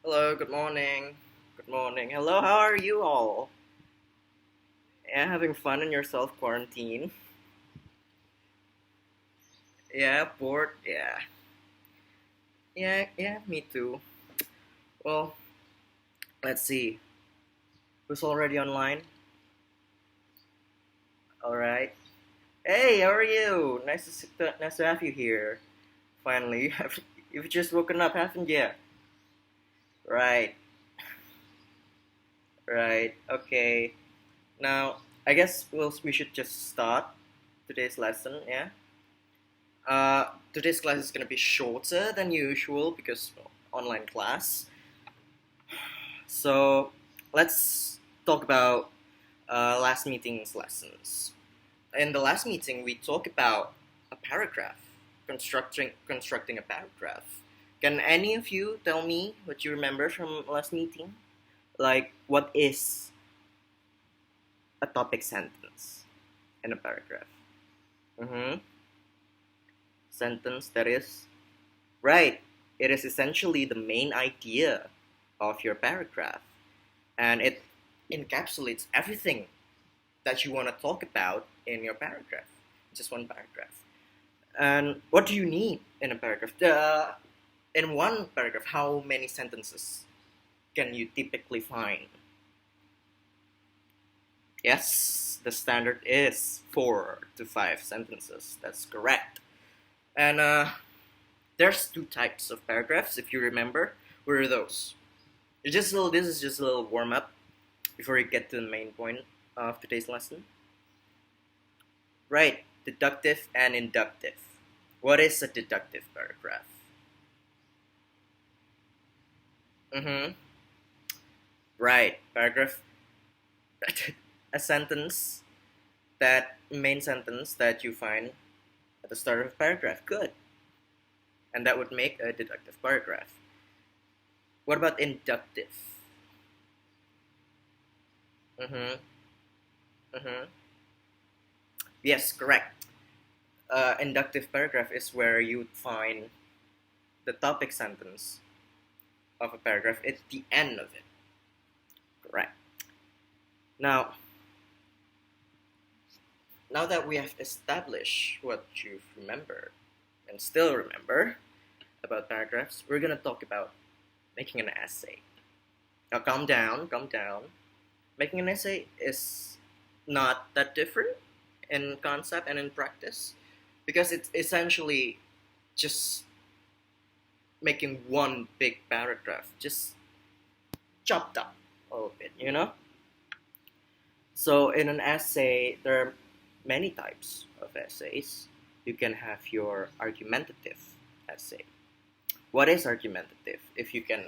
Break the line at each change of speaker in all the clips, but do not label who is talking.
Hello, good morning. Good morning. Hello, how are you all? Yeah, having fun in your self quarantine? Yeah, bored? Yeah. Yeah, me too. Well, let's see. Who's already online? Alright. Hey, how are you? Nice to have you here. Finally, you've just woken up, haven't you? Right, right. Okay. Now, I guess we should just start today's lesson, yeah? Today's class is gonna be shorter than usual because online class. So let's talk about last meeting's lessons. In the last meeting, we talked about a paragraph, constructing a paragraph. Can any of you tell me what you remember from last meeting? Like, what is a topic sentence in a paragraph? Mm-hmm. Sentence that is right. It is essentially the main idea of your paragraph, and it encapsulates everything that you want to talk about in your paragraph. Just one paragraph. And what do you need in a paragraph? In one paragraph, how many sentences can you typically find? Yes, the standard is 4 to 5 sentences. That's correct. And there's two types of paragraphs, if you remember. What are those? This is just a little warm up before we get to the main point of today's lesson. Right, deductive and inductive. What is a deductive paragraph? Mm-hmm. Right, paragraph. A sentence, that main sentence that you find at the start of a paragraph. Good. And that would make a deductive paragraph. What about inductive? Mm-hmm. Mm-hmm. Yes, correct. Inductive paragraph is where you find the topic sentence of a paragraph at the end of it. Correct. Now, now that we have established what you've remembered and still remember about paragraphs, we're gonna talk about making an essay. Now, calm down, calm down. Making an essay is not that different in concept and in practice because it's essentially just making one big paragraph, just chopped up a little bit, you know? So, in an essay, there are many types of essays. You can have your argumentative essay. What is argumentative? If you can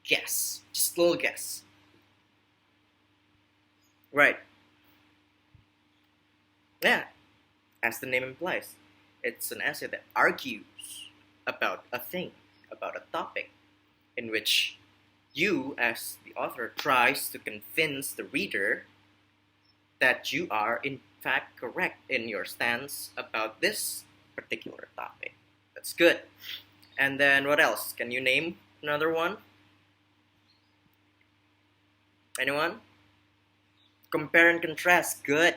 guess, just a little guess. Right, yeah, as the name implies, it's an essay that argues about a thing, about a topic, in which you, as the author, tries to convince the reader that you are in fact correct in your stance about this particular topic. That's good. And then what else? Can you name another one? Anyone? Compare and contrast. Good.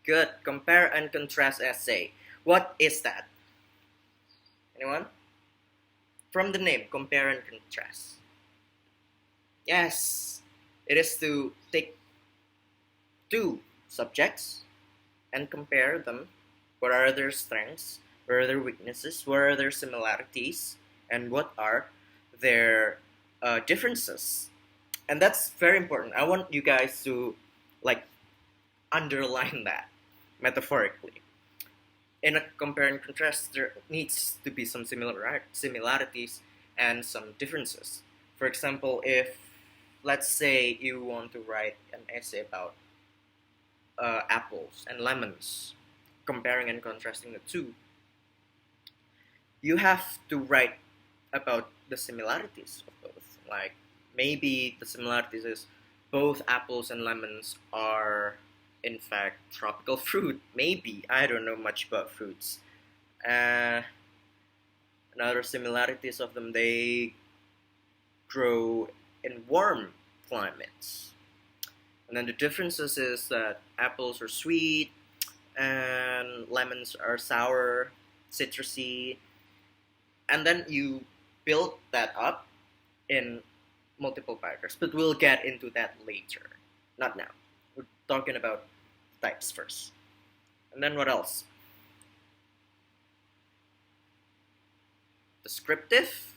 Good. Compare and contrast essay. What is that? Anyone? From the name, compare and contrast. Yes. It is to take two subjects and compare them. What are their strengths? What are their weaknesses? What are their similarities? And what are their differences? And that's very important. I want you guys to like underline that metaphorically. In a compare and contrast, there needs to be some similarities and some differences. For example, if let's say you want to write an essay about apples and lemons, comparing and contrasting the two, you have to write about the similarities of both. Like maybe the similarities is both apples and lemons are in fact tropical fruit. Maybe I don't know much about fruits. Uh, Another similarities of them, they grow in warm climates. And then the differences is that apples are sweet and lemons are sour, citrusy, and then you build that up in multiple paragraphs. But we'll get into that later, not now. We're talking about types first. And then what else? Descriptive?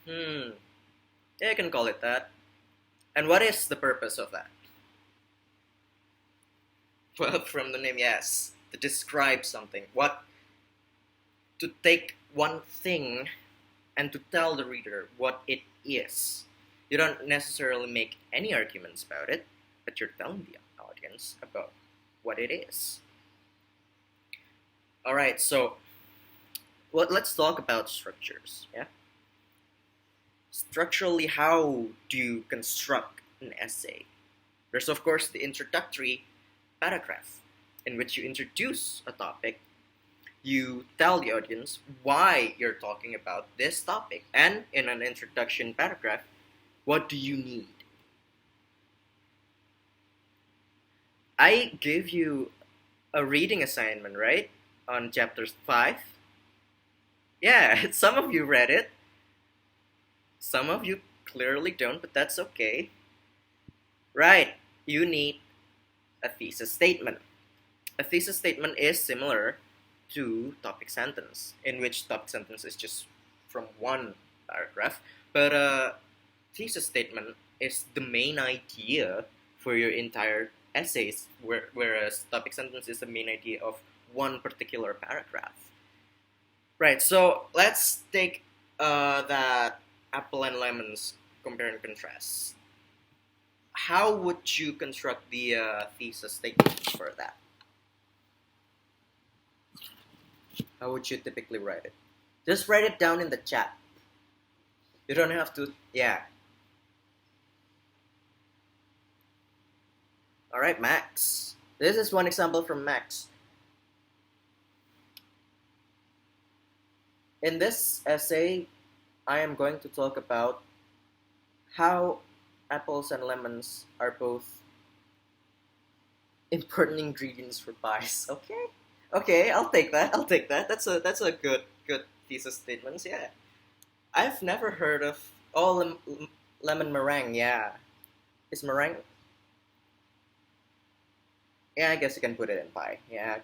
Yeah, you can call it that. And what is the purpose of that? Well, from the name, yes, to describe something. To take one thing and to tell the reader what it is. You don't necessarily make any arguments about it, but you're telling the audience about what it is. Alright, so let's talk about structures, yeah? Structurally, how do you construct an essay? There's, of course, the introductory paragraph in which you introduce a topic. You tell the audience why you're talking about this topic. And in an introduction paragraph, what do you need? I gave you a reading assignment, right? On chapter 5. Yeah, some of you read it. Some of you clearly don't, but that's okay. Right, you need a thesis statement. A thesis statement is similar to topic sentence, in which topic sentence is just from one paragraph, but a thesis statement is the main idea for your entire essays, whereas topic sentence is the main idea of one particular paragraph. Right, so let's take that apple and lemons compare and contrast. How would you construct the thesis statement for that? How would you typically write it? Just write it down in the chat. You don't have to, yeah. Alright, Max. This is one example from Max. In this essay, I am going to talk about how apples and lemons are both important ingredients for pies. Okay, I'll take that. That's a good thesis statement. Yeah, I've never heard of lemon meringue. Yeah, is meringue? Yeah, I guess you can put it in pie. Yeah,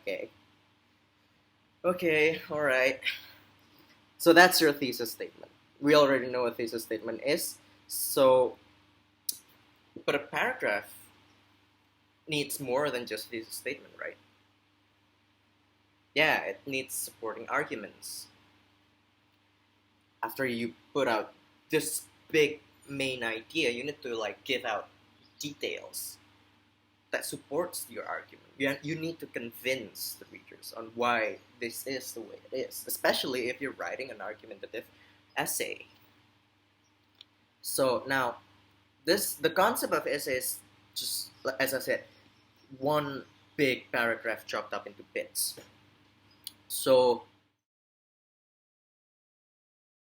okay, all right. So that's your thesis statement. We already know what a thesis statement is. So, but a paragraph needs more than just thesis statement, right? Yeah, it needs supporting arguments. After you put out this big main idea, you need to give out details that supports your argument. You need to convince the readers on why this is the way it is, especially if you're writing an argumentative essay. So now, the concept of essay is just, as I said, one big paragraph chopped up into bits. So